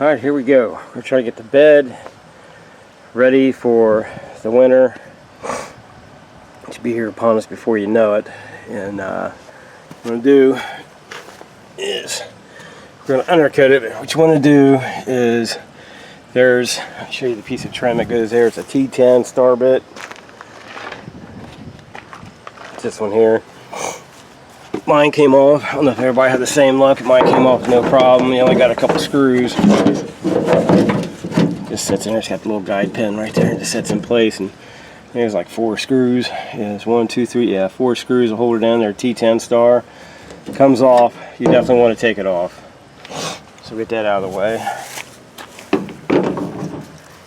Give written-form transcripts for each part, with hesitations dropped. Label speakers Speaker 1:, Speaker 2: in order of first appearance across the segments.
Speaker 1: Alright, here we go. We're trying to get the bed ready for the winter. It should be here upon us before you know it. And what I'm going to do is we're going to undercut it. What you want to do is I'll show you the piece of trim that goes there. It's a T10 star bit. It's this one here. Mine came off. I don't know if everybody had the same luck. Mine came off no problem. You only got a couple screws. Just sits in there. It's got the little guide pin right there. It just sits in place, and there's like 4 screws. Yeah, it's 1, 2, 3. Yeah, 4 screws to hold it down there. T10 star. It comes off. You definitely want to take it off. So get that out of the way.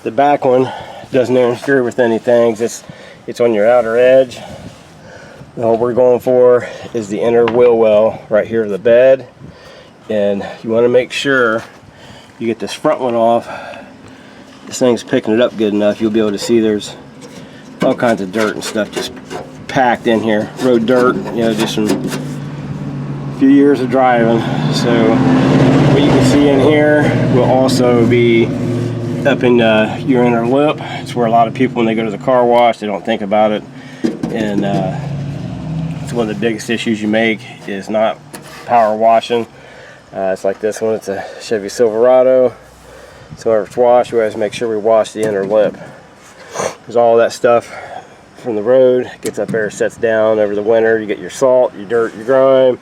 Speaker 1: The back one doesn't interfere with anything. It's on your outer edge. All we're going for is the inner wheel well right here of the bed, and you want to make sure you get this front one off. This thing's picking it up good enough. You'll be able to see there's all kinds of dirt and stuff just packed in here. Road dirt, you know, just from a few years of driving. So what you can see in here will also be up in your inner lip. It's where a lot of people, when they go to the car wash, they don't think about it, and it's one of the biggest issues you make is not power washing. It's like this one. It's a Chevy Silverado. So whenever it's washed, we always make sure we wash the inner lip, because all that stuff from the road gets up there, sets down over the winter. You get your salt, your dirt, your grime,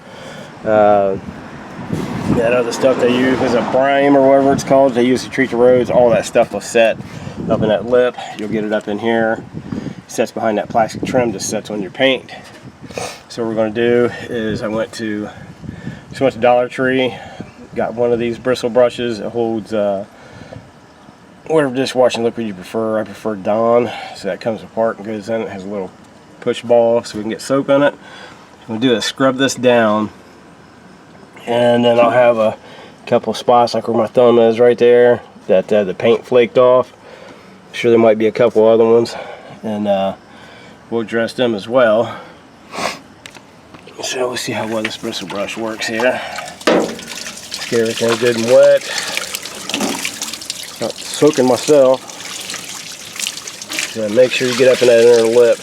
Speaker 1: that other stuff they use is a brine or whatever it's called. They use to treat the roads. All that stuff will set up in that lip. You'll get it up in here. It sets behind that plastic trim. Just sets on your paint. So what we're going to do is I went to Dollar Tree, got one of these bristle brushes. It holds whatever dishwashing liquid you prefer. I prefer Dawn, so that comes apart and goes in. It has a little push ball so we can get soap in it. What we'll do is scrub this down, and then I'll have a couple spots like where my thumb is right there that the paint flaked off. I'm sure there might be a couple other ones, and we'll address them as well. So we'll see how well this bristle brush works here. Just get everything good and wet. Not soaking myself. So make sure you get up in that inner lip.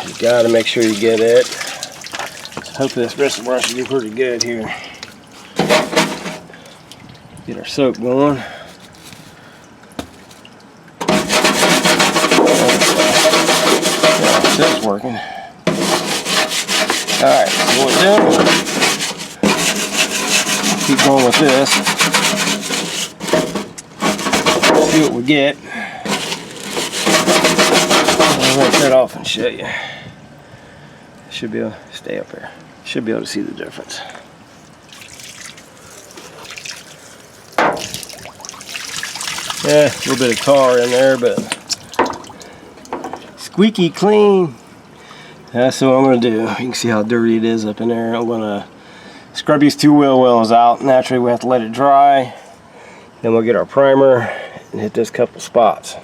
Speaker 1: You gotta make sure you get it. So hopefully this bristle brush will be pretty good here. Get our soap going. That's working. Alright, so what we'll do, keep going with this. See what we get. I'll rinse that off and show you. Should be able to stay up there. Should be able to see the difference. Yeah, a little bit of tar in there, but squeaky clean. That's what I'm going to do. You can see how dirty it is up in there. I'm going to scrub these 2 wheel wells out. Naturally, we have to let it dry. Then we'll get our primer and hit this couple spots.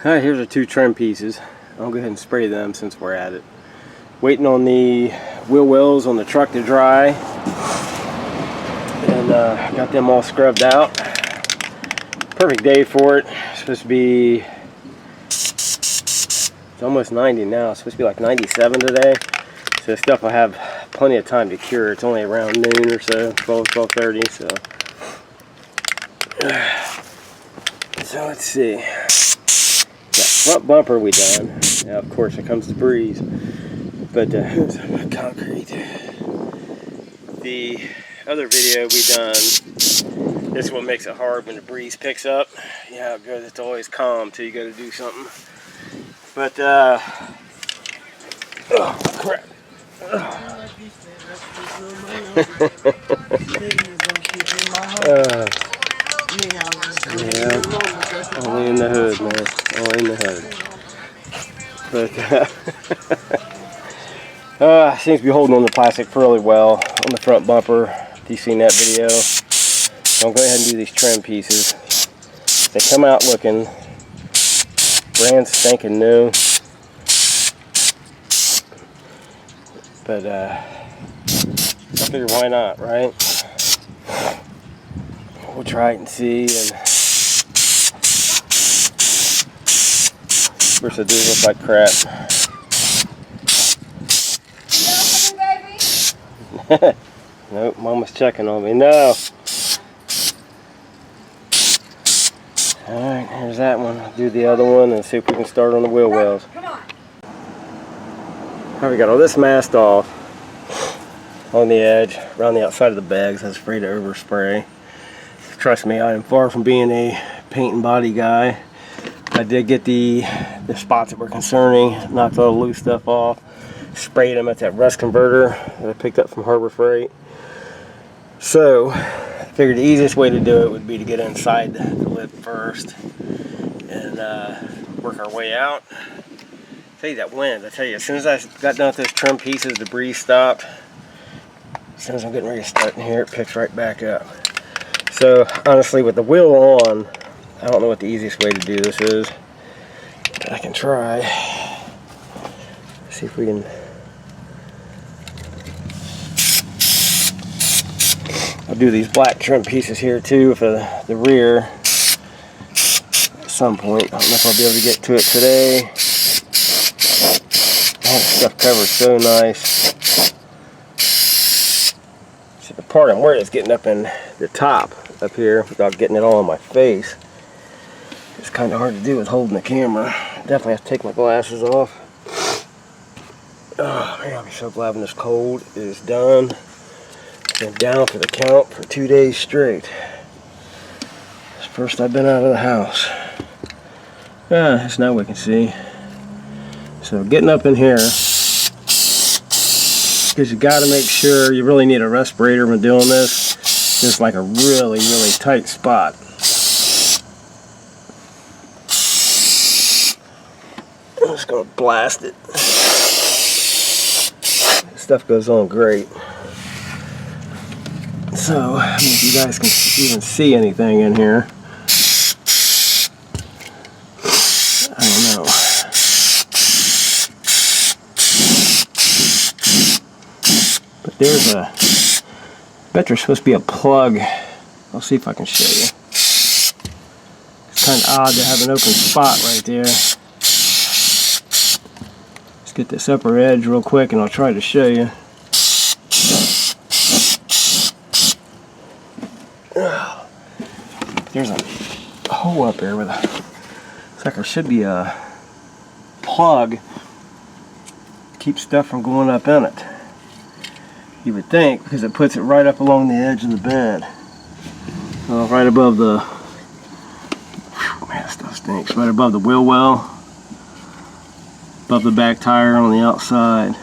Speaker 1: Alright, here's our 2 trim pieces. I'll go ahead and spray them since we're at it. Waiting on the wheel wells on the truck to dry. And got them all scrubbed out. Perfect day for it. It's supposed to be, it's almost 90 now. It's supposed to be like 97 today. So this stuff will have plenty of time to cure. It's only around noon or so, 12:30. So let's see. That front bumper we done. Now of course it comes the breeze. But here's concrete. The other video we done, this is what makes it hard when the breeze picks up. Yeah, it goes, it's always calm till you got to do something. But, oh, crap. Yeah, only in the hood, man. Only in the hood. But, seems to be holding on the plastic fairly well on the front bumper. If you've seen that video. So I'll go ahead and do these trim pieces. They come out looking brand spanking new. But figured why not, right? We'll try it and see. And of course, it does look like crap. Nope, Mama's checking on me. No. Alright, here's that one. I'll do the other one and see if we can start on the wheel wells.
Speaker 2: Come on.
Speaker 1: Alright, we got all this masked off on the edge, around the outside of the bags. I was afraid to overspray. Trust me, I am far from being a paint and body guy. I did get the spots that were concerning, knocked all the loose stuff off, sprayed them at that rust converter that I picked up from Harbor Freight. So I figured the easiest way to do it would be to get inside the lid first and work our way out. Tell you that wind, I tell you, as soon as I got done with those trim pieces, the breeze stopped. As soon as I'm getting ready to start in here, it picks right back up. So honestly, with the wheel on, I don't know what the easiest way to do this is. But I can try. See if we can. I'll do these black trim pieces here too for the rear at some point. I don't know if I'll be able to get to it today. Oh, the stuff covers so nice. See, the part I'm worried is getting up in the top up here without getting it all on my face. It's kind of hard to do with holding the camera. Definitely have to take my glasses off. Oh man, I'll be so glad when this cold is done. Been down for the count for 2 days straight. It's the first I've been out of the house. As now we can see. So getting up in here, because you got to make sure you really need a respirator when doing this. Just like a really, really tight spot. I'm just going to blast it. Stuff goes on great. So, I don't know if you guys can even see anything in here. I don't know. But there's a, I bet there's supposed to be a plug. I'll see if I can show you. It's kind of odd to have an open spot right there. Let's get this upper edge real quick and I'll try to show you. There's a hole up there with a, looks like there should be a plug to keep stuff from going up in it. You would think, because it puts it right up along the edge of the bed. Right above the, whew, man, that stuff stinks. Right above the wheel well, above the back tire on the outside.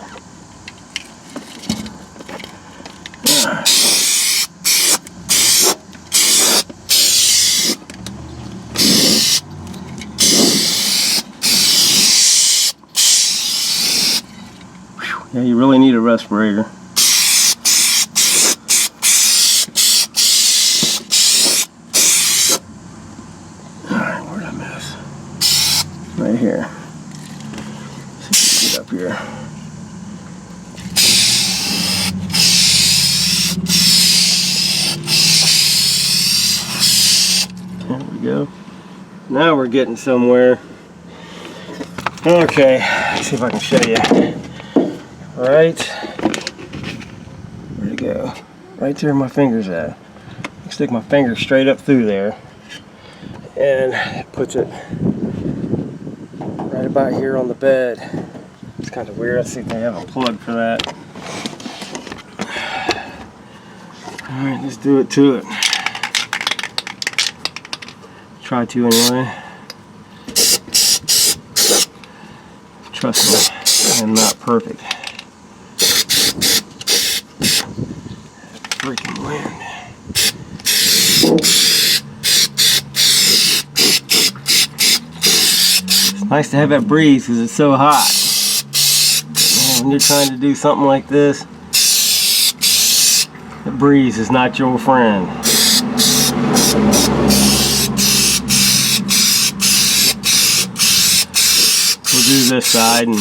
Speaker 1: Yeah, you really need a respirator. Alright, where'd I miss? Right here. Let's see if we can get up here. There we go. Now we're getting somewhere. Okay, let's see if I can show you. Right, where'd it go? Right there my finger's at. I stick my finger straight up through there and it puts it right about here on the bed. It's kind of weird. Let's see if they have a plug for that. Alright, let's do it to it. Try to anyway. Trust me, I am not perfect. Freaking wind. It's nice to have that breeze because it's so hot. Man, when you're trying to do something like this, the breeze is not your friend. We'll do this side and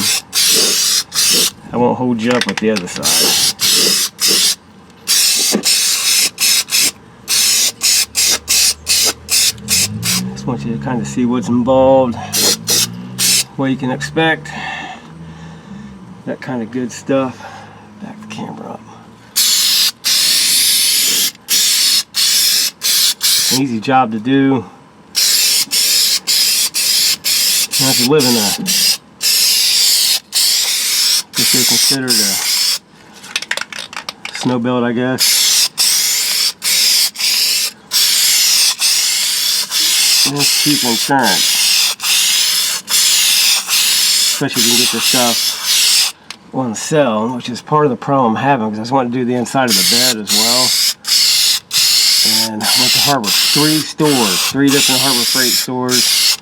Speaker 1: I won't hold you up with the other side. Just want you to kind of see what's involved, what you can expect, that kind of good stuff. Back the camera up. It's an easy job to do. Now if you live in a, if you're considered a snow belt, I guess, and it's cheap insurance. Especially if you can get this stuff on sale, which is part of the problem I'm having, because I just want to do the inside of the bed as well. And I went to Harbor, 3 different Harbor Freight stores.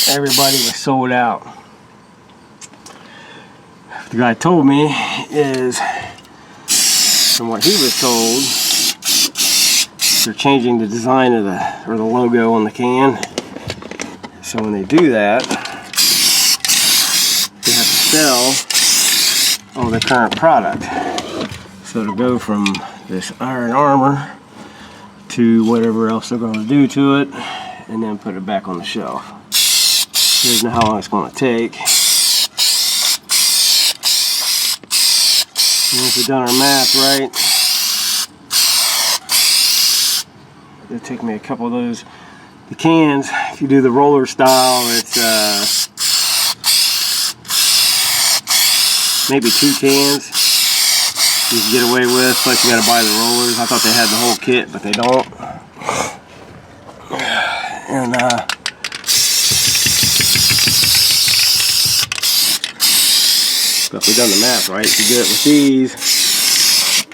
Speaker 1: Everybody was sold out. The guy told me is, from what he was told, they're changing the design of the logo on the can. So when they do that, they have to sell all the current product. So to go from this iron armor to whatever else they're going to do to it, and then put it back on the shelf. Here's how long it's going to take. And if we've done our math right, it'll take me a couple of those. The cans, if you do the roller style, it's maybe 2 cans you can get away with. Plus you got to buy the rollers. I thought they had the whole kit, but they don't. And but if we've done the math right, if you do it with these,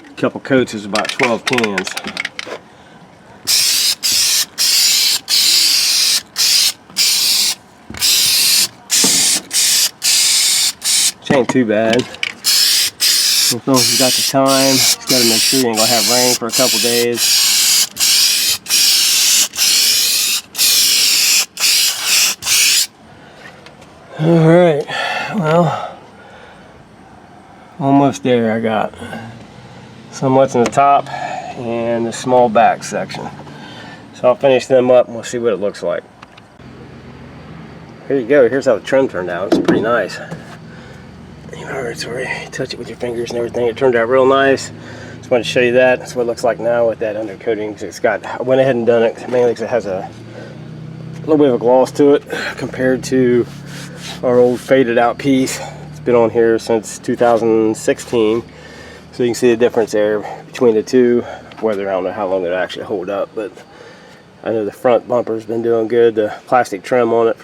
Speaker 1: a couple coats is about 12 cans. Which ain't too bad. As long as you got the time, just got to make sure you ain't gonna have rain for a couple days. Alright, well, almost there. I got some what's in the top and the small back section. So I'll finish them up and we'll see what it looks like. Here you go. Here's how the trim turned out. It's pretty nice. You know, it's where you touch it with your fingers and everything. It turned out real nice. Just wanted to show you that. That's what it looks like now with that undercoating. It's got, I went ahead and done it mainly because it has a little bit of a gloss to it compared to our old faded out piece. It's been on here since 2016, so you can see the difference there between the two. Whether, I don't know how long it'll actually hold up, but I know the front bumper's been doing good. The plastic trim on it,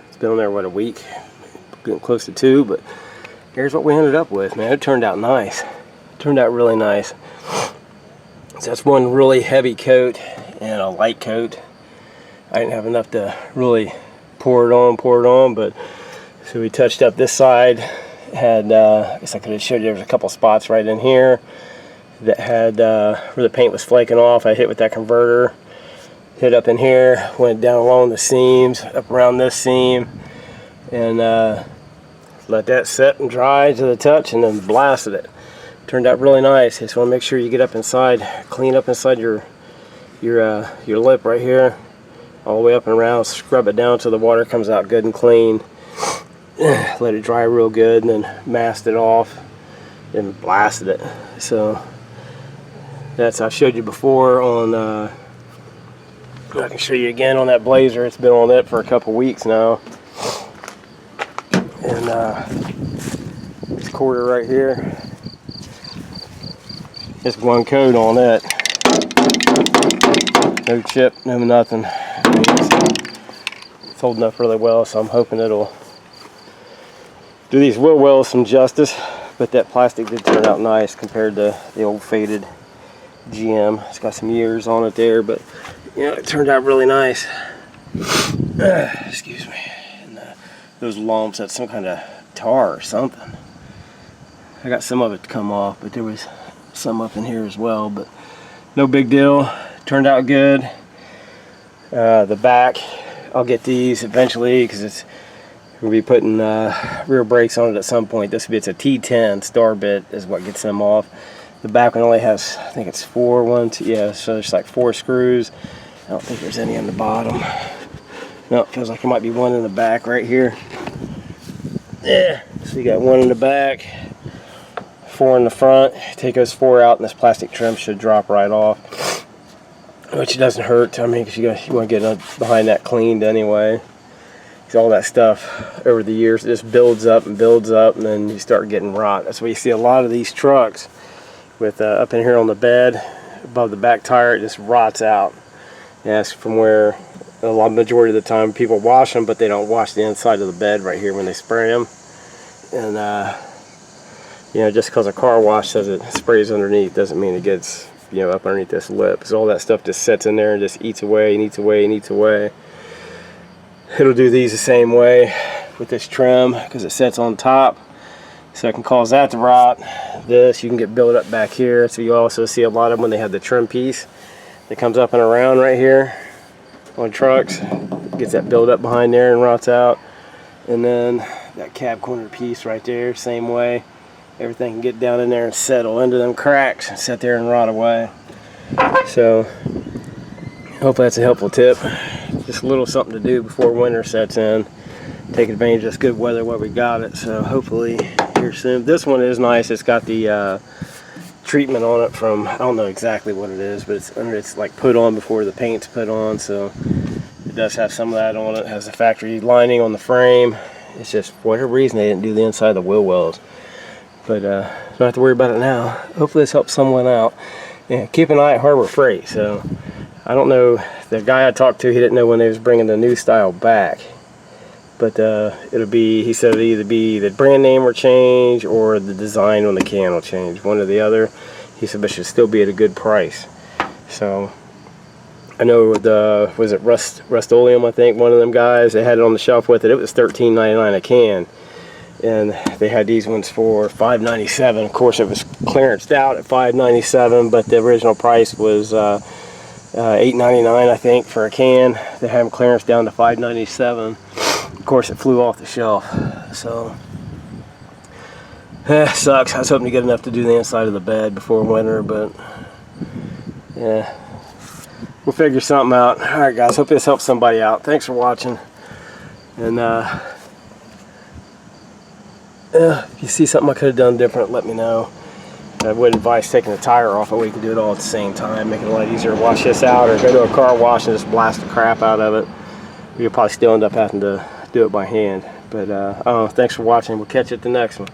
Speaker 1: it's been on there, what, a week? Getting close to 2, but here's what we ended up with, man. It turned out nice. It turned out really nice. So that's one really heavy coat and a light coat. I didn't have enough to really pour it on, but so we touched up this side. Had, I guess I could have showed you, there was a couple spots right in here that had, where the paint was flaking off. I hit with that converter, hit up in here, went down along the seams, up around this seam, and let that set and dry to the touch, and then blasted it. Turned out really nice. Just want to make sure you get up inside, clean up inside your lip right here, all the way up and around. Scrub it down till the water comes out good and clean. Let it dry real good, and then masked it off and blasted it. So that's, I showed you before on, I can show you again on that Blazer. It's been on it for a couple weeks now. And this quarter right here, just one coat on it. No chip, no nothing. I mean, it's holding up really well, so I'm hoping it'll do these wheel wells some justice. But that plastic did turn out nice compared to the old faded GM. It's got some years on it there, but you know, it turned out really nice. Excuse me. And those lumps, that's some kind of tar or something. I got some of it to come off, but there was some up in here as well, but no big deal. Turned out good. The back, I'll get these eventually because it's, we'll be putting rear brakes on it at some point. It's a T10 star bit is what gets them off. The back one only has, I think it's 4, 1, 2, yeah, so it's like 4 screws. don't think there's any on the bottom. No, it feels like there might be one in the back right here. Yeah, so you got one in the back, 4 in the front. Take those 4 out and this plastic trim should drop right off. Which doesn't hurt, I mean, because you want to get behind that cleaned anyway. Because all that stuff over the years, it just builds up, and then you start getting rot. That's why you see a lot of these trucks with up in here on the bed, above the back tire, it just rots out. And that's from where the majority of the time people wash them, but they don't wash the inside of the bed right here when they spray them. And you know, just because a car wash says it sprays underneath doesn't mean it gets, you know, up underneath this lip. So all that stuff just sits in there and just eats away and eats away and eats away. It'll do these the same way with this trim because it sits on top, so it can cause that to rot. This you can get built up back here, so you also see a lot of them when they have the trim piece that comes up and around right here on trucks. Gets that build up behind there and rots out. And then that cab corner piece right there, same way. Everything can get down in there and settle into them cracks and sit there and rot away. So hopefully that's a helpful tip. Just a little something to do before winter sets in. Take advantage of this good weather while we got it. So hopefully here soon. This one is nice. It's got the treatment on it from, I don't know exactly what it is, but it's like put on before the paint's put on, so it does have some of that on it. It has the factory lining on the frame. It's just for whatever reason they didn't do the inside of the wheel wells, but don't have to worry about it now. Hopefully this helps someone out. Yeah, keep an eye at Harbor Freight. So I don't know, the guy I talked to, he didn't know when they was bringing the new style back, but it'll be, he said it'll either be the brand name will change or the design on the can will change, one or the other. He said, but it should still be at a good price. So I know the, was it Rust-Oleum, I think, one of them guys, they had it on the shelf with it. It was $13.99 a can, and they had these ones for $5.97. Of course, it was clearanced out at $5.97, but the original price was $8.99, I think, for a can. They had them clearance down to $5.97. Of course, it flew off the shelf, so sucks. I was hoping to get enough to do the inside of the bed before winter, but yeah, we'll figure something out. All right, guys, hope this helps somebody out. Thanks for watching, and if you see something I could have done different, let me know. I would advise taking the tire off, but we can do it all at the same time, make it a lot easier to wash this out, or go to a car wash and just blast the crap out of it. You'll probably still end up having to do it by hand. But thanks for watching. We'll catch you at the next one.